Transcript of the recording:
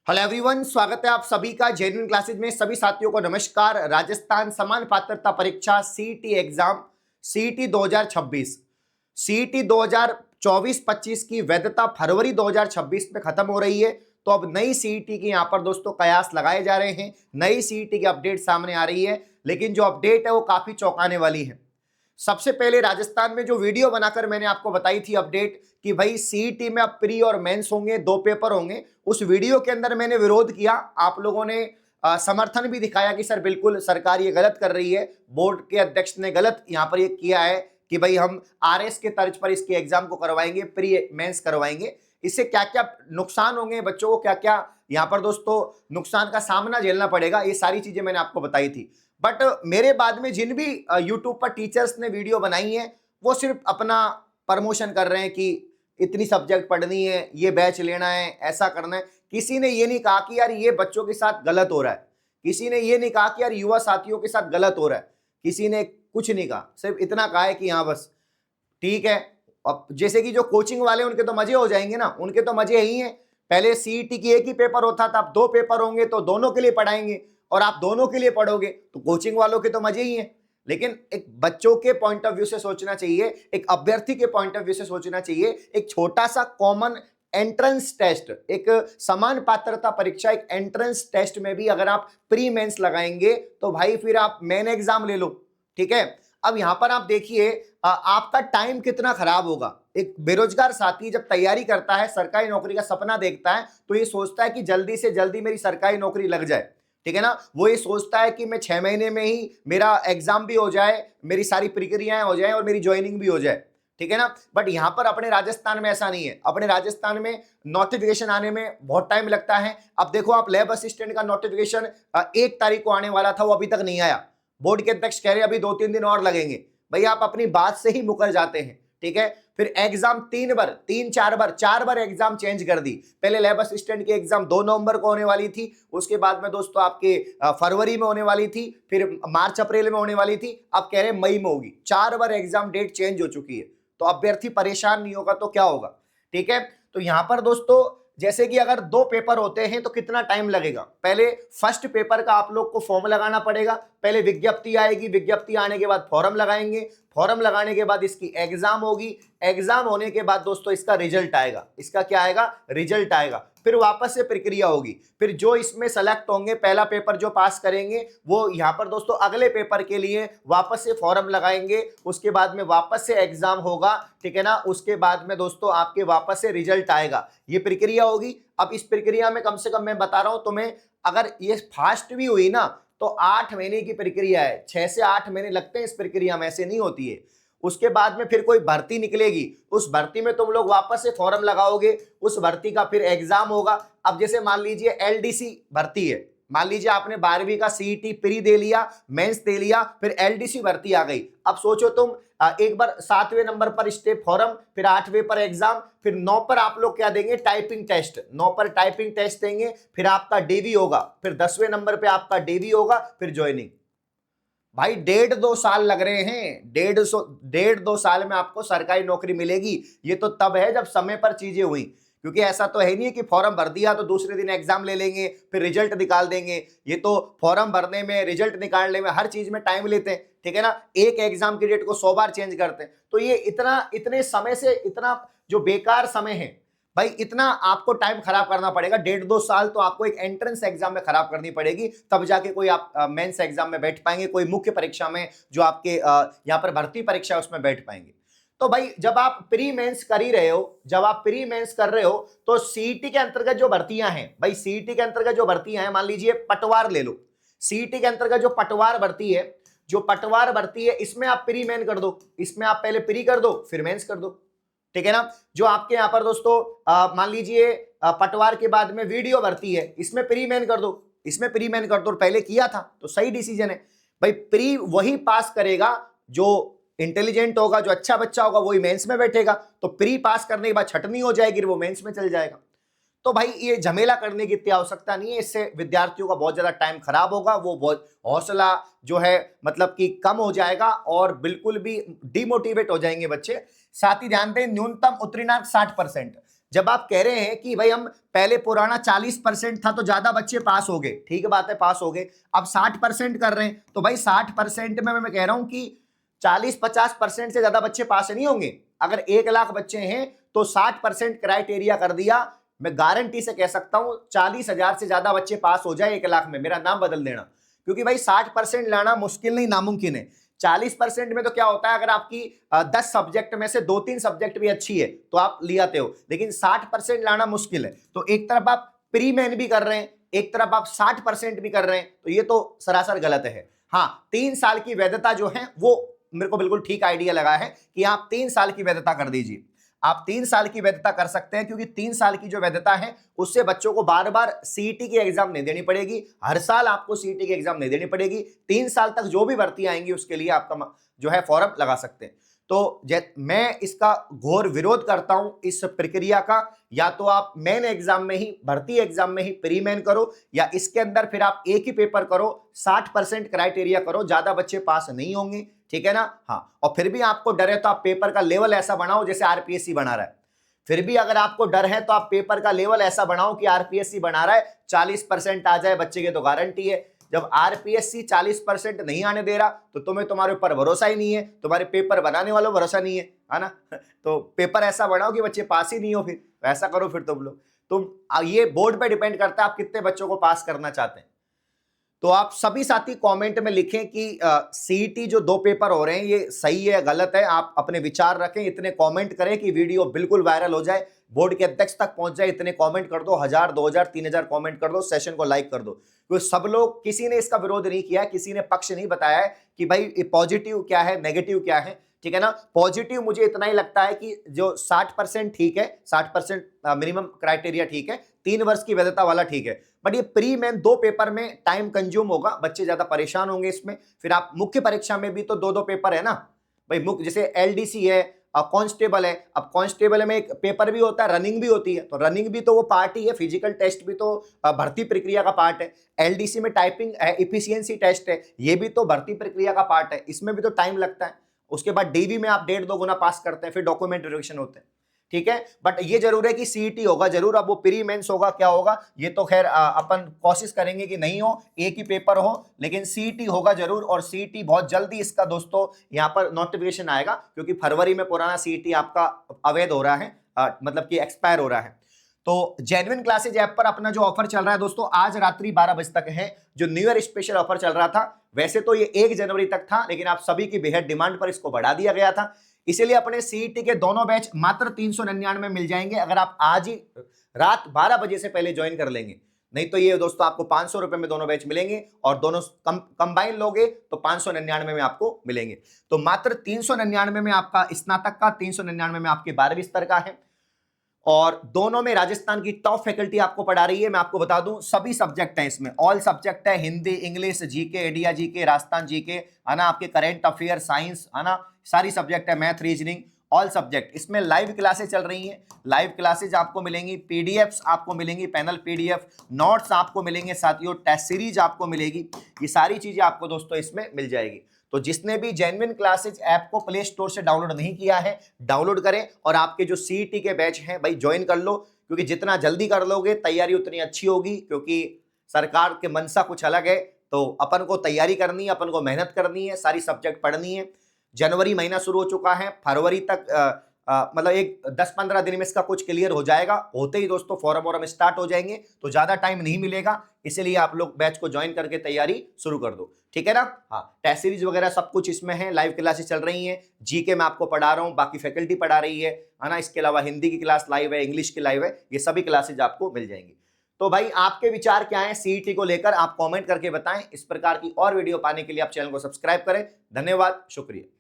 Hello everyone, स्वागत है आप सभी का जेन्युइन क्लासेज में। सभी साथियों को नमस्कार। राजस्थान समान पात्रता परीक्षा सीईटी एग्जाम सीईटी 2026 सीईटी 2024-25 की वैधता फरवरी 2026 में खत्म हो रही है। तो अब नई सीईटी की यहां पर दोस्तों कयास लगाए जा रहे हैं। नई सीईटी की अपडेट सामने आ रही है, लेकिन जो अपडेट है वो काफी चौंकाने वाली है। सबसे पहले राजस्थान में जो वीडियो बनाकर मैंने आपको बताई थी अपडेट कि भाई सीईटी में अब प्री और मेंस होंगे, दो पेपर होंगे, उस वीडियो के अंदर मैंने विरोध किया। आप लोगों ने समर्थन भी दिखाया कि सर बिल्कुल सरकार ये गलत कर रही है, बोर्ड के अध्यक्ष ने गलत यहां पर ये किया है कि भाई हम आरएस के तर्ज पर इसके एग्जाम को करवाएंगे, प्री मेंस करवाएंगे। इससे क्या क्या नुकसान होंगे बच्चों को, क्या क्या यहां पर दोस्तों नुकसान का सामना झेलना पड़ेगा, ये सारी चीजें मैंने आपको बताई थी। बट मेरे बाद में जिन भी यूट्यूब पर टीचर्स ने वीडियो बनाई है, वो सिर्फ अपना प्रमोशन कर रहे हैं कि इतनी सब्जेक्ट पढ़नी है, ये बैच लेना है, ऐसा करना है। किसी ने ये नहीं कहा कि यार ये बच्चों के साथ गलत हो रहा है, किसी ने ये नहीं कहा कि यार युवा साथियों के साथ गलत हो रहा है, किसी ने कुछ नहीं कहा। सिर्फ इतना कहा है कि हाँ बस ठीक है। अब जैसे कि जो कोचिंग वाले उनके तो मजे हो जाएंगे ना, उनके तो मजे ही हैं। पहले सीईटी की एक ही पेपर होता था, अब दो पेपर होंगे तो दोनों के लिए पढ़ाएंगे, और आप दोनों के लिए पढ़ोगे तो कोचिंग वालों के तो मजे ही हैं। लेकिन एक बच्चों के पॉइंट ऑफ व्यू से सोचना चाहिए, एक अभ्यर्थी के पॉइंट ऑफ व्यू से सोचना चाहिए। एक छोटा सा कॉमन एंट्रेंस टेस्ट, एक समान पात्रता परीक्षा, एक एंट्रेंस टेस्ट में भी अगर आप प्री मेंस लगाएंगे तो भाई फिर आप मेन एग्जाम ले लो। ठीक है। अब यहां पर आप देखिए आपका टाइम कितना खराब होगा। एक बेरोजगार साथी जब तैयारी करता है, सरकारी नौकरी का सपना देखता है, तो ये सोचता है कि जल्दी से जल्दी मेरी सरकारी नौकरी लग जाए। ठीक है ना। वो ये सोचता है कि मैं 6 महीने में ही मेरा एग्जाम भी हो जाए, मेरी सारी प्रक्रियाएं हो जाए और मेरी ज्वाइनिंग भी हो जाए। ठीक है ना। बट यहां पर अपने राजस्थान में ऐसा नहीं है। अपने राजस्थान में नोटिफिकेशन आने में बहुत टाइम लगता है। अब देखो आप लैब असिस्टेंट का नोटिफिकेशन 1 तारीख को आने वाला था, वो अभी तक नहीं आया। बोर्ड के अध्यक्ष कह रहे हैं अभी 2-3 दिन और लगेंगे। भाई आप अपनी बात से ही मुकर जाते हैं। ठीक है। फिर एग्जाम 4 बार एग्जाम चेंज कर दी। पहले लैब असिस्टेंट की एग्जाम 2 नवंबर को होने वाली थी, उसके बाद में दोस्तों आपके फरवरी में होने वाली थी, फिर मार्च अप्रैल में होने वाली थी, अब कह रहे हैं मई में होगी। 4 बार एग्जाम डेट चेंज हो चुकी है। तो अभ्यर्थी परेशान नहीं होगा तो क्या होगा। ठीक है। तो यहां पर दोस्तों जैसे कि अगर 2 पेपर होते हैं तो कितना टाइम लगेगा। पहले फर्स्ट पेपर का आप लोग को फॉर्म लगाना पड़ेगा, पहले विज्ञप्ति आएगी, विज्ञप्ति आने के बाद फॉर्म लगाएंगे, फॉर्म लगाने के बाद इसकी एग्जाम होगी, एग्जाम होने के बाद दोस्तों इसका रिजल्ट आएगा। इसका क्या आएगा, रिजल्ट आएगा। फिर वापस से प्रक्रिया होगी। फिर जो इसमें सेलेक्ट होंगे, पहला पेपर जो पास करेंगे, वो यहां पर दोस्तों अगले पेपर के लिए वापस से फॉर्म लगाएंगे, उसके बाद में वापस से एग्जाम होगा। ठीक है ना। उसके बाद में दोस्तों आपके वापस से रिजल्ट आएगा, ये प्रक्रिया होगी। अब इस प्रक्रिया में कम से कम मैं बता रहा हूं तुम्हें, अगर ये फास्ट भी हुई ना तो 8 महीने की प्रक्रिया है। 6 से 8 महीने लगते हैं इस प्रक्रिया में, ऐसे नहीं होती है। उसके बाद में फिर कोई भर्ती निकलेगी, उस भर्ती में तुम लोग वापस से फॉर्म लगाओगे, उस भर्ती का फिर एग्जाम होगा। अब जैसे मान लीजिए एलडीसी भर्ती है, मान लीजिए आपने 12वीं का सीईटी प्री दे लिया, मेंस दे लिया, फिर एलडीसी भर्ती आ गई। अब सोचो तुम एक बार 7वें नंबर पर स्टेप फॉर्म, फिर 8वें पर एग्जाम, फिर 9 पर आप लोग क्या देंगे, टाइपिंग टेस्ट। 9 पर टाइपिंग टेस्ट देंगे, फिर आपका डीवी होगा, फिर 10वें नंबर पे आपका डीवी होगा, फिर ज्वाइनिंग। भाई 1.5-2 साल लग रहे हैं। 1.5-2 साल में आपको सरकारी नौकरी मिलेगी। ये तो तब है जब समय पर चीजें हुई, क्योंकि ऐसा तो है नहीं कि फॉर्म भर दिया तो दूसरे दिन एग्जाम ले लेंगे, फिर रिजल्ट निकाल देंगे। ये तो फॉर्म भरने में, रिजल्ट निकालने में, हर चीज में टाइम लेते हैं। ठीक है ना। एक एग्जाम की डेट को 100 बार चेंज करते हैं। तो ये इतने समय से, इतना जो बेकार समय है भाई, इतना आपको टाइम खराब करना पड़ेगा। 1.5-2 साल तो आपको एक एंट्रेंस एग्जाम में खराब करनी पड़ेगी, तब जाके कोई आप मेंस एग्जाम में बैठ पाएंगे, कोई मुख्य परीक्षा में जो आपके यहाँ पर भर्ती परीक्षा है उसमें बैठ पाएंगे। तो भाई जब आप प्री मेंस कर ही रहे हो, जब आप प्री मेंस कर रहे हो, तो सीईटी के अंतर्गत जो भर्तियां हैं, भाई सीईटी के अंतर्गत जो भर्तियां हैं, मान लीजिए पटवार ले लो। सीईटी के अंतर्गत जो पटवार भर्ती है, जो पटवार भर्ती है, इसमें आप प्री मेन कर दो, इसमें आप पहले प्री कर दो फिर मेंस कर दो। ठीक है ना। जो आपके यहां पर दोस्तों मान लीजिए पटवार के बाद में वीडियो भर्ती है, इसमें प्री मेन कर दो, इसमें प्री मेन कर दो। पहले किया था तो सही डिसीजन है भाई। प्री वही पास करेगा जो इंटेलिजेंट होगा, जो अच्छा बच्चा होगा, वही मेंस में बैठेगा। तो प्री पास करने के बाद छटनी हो जाएगी, वो मेंस में चल जाएगा। तो भाई ये झमेला करने की इतनी आवश्यकता नहीं है। इससे विद्यार्थियों का बहुत ज्यादा टाइम खराब होगा, वो बहुत हौसला जो है मतलब कि कम हो जाएगा और बिल्कुल भी डिमोटिवेट हो जाएंगे बच्चे। साथ ही ध्यान दें, न्यूनतम उत्तीर्णांक 60%। जब आप कह रहे हैं कि भाई हम पहले पुराना 40% था तो ज्यादा बच्चे पास हो गए, ठीक है बात है, पास हो गए, अब 60% कर रहे हैं, तो भाई 60% में मैं कह रहा हूं कि 40-50% से ज्यादा बच्चे पास नहीं होंगे। अगर 1 लाख बच्चे हैं तो 60% क्राइटेरिया कर दिया, मैं गारंटी से कह सकता हूं 40,000 से ज्यादा बच्चे पास हो जाए 1 लाख में, मेरा नाम बदल देना। क्योंकि भाई 60% लाना मुश्किल नहीं, नामुमकिन है। 40% में तो क्या होता है, अगर आपकी 10 सब्जेक्ट में से 2-3 सब्जेक्ट भी अच्छी है तो आप ले आते हो, लेकिन 60% लाना मुश्किल है। तो एक तरफ आप प्री मेन भी कर रहे हैं, एक तरफ आप 60% भी कर रहे हैं, तो ये तो सरासर गलत है। हाँ, 3 साल की वैधता जो है वो मेरे को बिल्कुल ठीक आइडिया लगा है कि आप 3 साल की वैधता कर दीजिए। आप 3 साल की वैधता कर सकते हैं, क्योंकि 3 साल की जो वैधता है उससे बच्चों को बार बार सीईटी की एग्जाम नहीं देनी पड़ेगी, हर साल आपको सीईटी की एग्जाम नहीं देनी पड़ेगी। 3 साल तक जो भी भर्ती आएंगी उसके लिए आपका जो है फॉर्म लगा सकते हैं। तो मैं इसका घोर विरोध करता हूं इस प्रक्रिया का। या तो आप मेन एग्जाम में ही, भर्ती एग्जाम में ही प्री मेन करो, या इसके अंदर फिर आप एक ही पेपर करो, 60% क्राइटेरिया करो, ज्यादा बच्चे पास नहीं होंगे, ठीक है ना। हाँ, और फिर भी आपको डर है तो आप पेपर का लेवल ऐसा बनाओ जैसे आरपीएससी बना रहा है। फिर भी अगर आपको डर है तो आप पेपर का लेवल ऐसा बनाओ कि आरपीएससी बना रहा है 40% आ जाए बच्चे के, तो गारंटी है। जब आरपीएससी 40% नहीं आने दे रहा तो तुम्हें तुम्हारे ऊपर भरोसा ही नहीं है, तुम्हारे पेपर बनाने वालों को भरोसा नहीं है ना। तो पेपर ऐसा बनाओ कि बच्चे पास ही नहीं हो, फिर ऐसा करो फिर तुम लोग। तुम ये बोर्ड पे डिपेंड करता है आप कितने बच्चों को पास करना चाहते हैं। तो आप सभी साथी कमेंट में लिखें कि सीईटी जो 2 पेपर हो रहे हैं ये सही है गलत है, आप अपने विचार रखें। इतने कमेंट करें कि वीडियो बिल्कुल वायरल हो जाए, बोर्ड के अध्यक्ष तक पहुंच जाए। इतने कमेंट कर दो, 1000, 2000, 3000 कमेंट कर दो, सेशन को लाइक कर दो। क्योंकि सब लोग, किसी ने इसका विरोध नहीं किया, किसी ने पक्ष नहीं बताया है कि भाई पॉजिटिव क्या है, नेगेटिव क्या है, ठीक है ना। पॉजिटिव मुझे इतना ही लगता है कि जो 60% ठीक है, 60% मिनिमम क्राइटेरिया ठीक है, 3 वर्ष की वैधता वाला ठीक है। बट ये प्री मेन 2 पेपर में टाइम कंज्यूम होगा, बच्चे ज्यादा परेशान होंगे इसमें। फिर आप मुख्य परीक्षा में भी तो 2-2 पेपर है ना भाई, मुख्य जैसे एलडीसी है, कांस्टेबल है। अब कांस्टेबल में एक पेपर भी होता है, रनिंग भी होती है, तो रनिंग भी तो वो पार्ट ही है, फिजिकल टेस्ट भी तो भर्ती प्रक्रिया का पार्ट है। एलडीसी में टाइपिंग इफिशियंसी टेस्ट है, ये भी तो भर्ती प्रक्रिया का पार्ट है, इसमें भी तो टाइम लगता है। उसके बाद डीवी में आप 1.5-2 गुना पास करते हैं, फिर डॉक्यूमेंट वेरिफिकेशन होते हैं, ठीक है। बट ये जरूर है कि सीईटी होगा जरूर। अब वो प्री मेंस होगा क्या होगा ये तो खैर अपन कोशिश करेंगे कि नहीं हो, एक ही पेपर हो, लेकिन सीईटी होगा जरूर। और सीईटी बहुत जल्दी इसका दोस्तों यहाँ पर नोटिफिकेशन आएगा, क्योंकि फरवरी में पुराना सीईटी आपका अवैध हो रहा है, मतलब कि एक्सपायर हो रहा है। तो जेन्युइन क्लासेज ऐप पर अपना जो ऑफर चल रहा है दोस्तों, आज रात्रि 12 बजे तक है, जो न्यू ईयर स्पेशल ऑफर चल रहा था। वैसे तो ये 1 जनवरी तक था, लेकिन आप सभी की बेहद डिमांड पर इसको बढ़ा दिया गया था। इसीलिए अपने सीईटी के दोनों बैच मात्र 399 में मिल जाएंगे, अगर आप आज ही रात 12 बजे से पहले ज्वाइन कर लेंगे। नहीं तो ये दोस्तों आपको 500 रुपए में दोनों बैच मिलेंगे, और दोनों कंबाइन लोगे तो 599 में आपको मिलेंगे। तो मात्र 399 में आपका स्नातक का, 399 में आपके 12वीं स्तर का है। और दोनों में राजस्थान की टॉप फैकल्टी आपको पढ़ा रही है। मैं आपको बता दूं सभी सब्जेक्ट हैं इसमें, ऑल सब्जेक्ट है, Hindi, English, GK, India GK, Rajasthan GK, है ना, आपके करंट अफेयर, साइंस, है ना, सारी सब्जेक्ट है, मैथ, रीजनिंग, ऑल सब्जेक्ट। इसमें लाइव क्लासेस चल रही हैं, लाइव क्लासेज आपको मिलेंगी, पीडीएफ्स आपको मिलेंगी, पैनल पीडीएफ, नोट्स आपको मिलेंगे साथियों, टेस्ट सीरीज आपको मिलेगी। ये सारी चीजें आपको दोस्तों इसमें मिल जाएगी। तो जिसने भी जेन्युइन क्लासेज ऐप को प्ले स्टोर से डाउनलोड नहीं किया है, डाउनलोड करें, और आपके जो सीईटी के बैच हैं भाई ज्वाइन कर लो, क्योंकि जितना जल्दी कर लोगे तैयारी उतनी अच्छी होगी। क्योंकि सरकार के मनसा कुछ अलग है, तो अपन को तैयारी करनी है, अपन को मेहनत करनी है, सारी सब्जेक्ट पढ़नी है। जनवरी महीना शुरू हो चुका है, फरवरी तक मतलब एक 10-15 दिन में इसका कुछ क्लियर हो जाएगा। होते ही दोस्तों फॉरम स्टार्ट हो जाएंगे, तो ज्यादा टाइम नहीं मिलेगा। इसलिए आप लोग बैच को ज्वाइन करके तैयारी शुरू कर दो, ठीक है ना। हाँ, टेस्ट सीरीज वगैरह सब कुछ इसमें है, लाइव क्लासेस चल रही हैं, जीके में आपको पढ़ा रहा हूँ, बाकी फैकल्टी पढ़ा रही है ना। इसके अलावा हिंदी की क्लास लाइव है, इंग्लिश की लाइव है, ये सभी क्लासेज आपको मिल जाएंगी। तो भाई आपके विचार क्या हैं सीईटी को लेकर, आप कमेंट करके बताएं। इस प्रकार की और वीडियो पाने के लिए आप चैनल को सब्सक्राइब करें। धन्यवाद, शुक्रिया।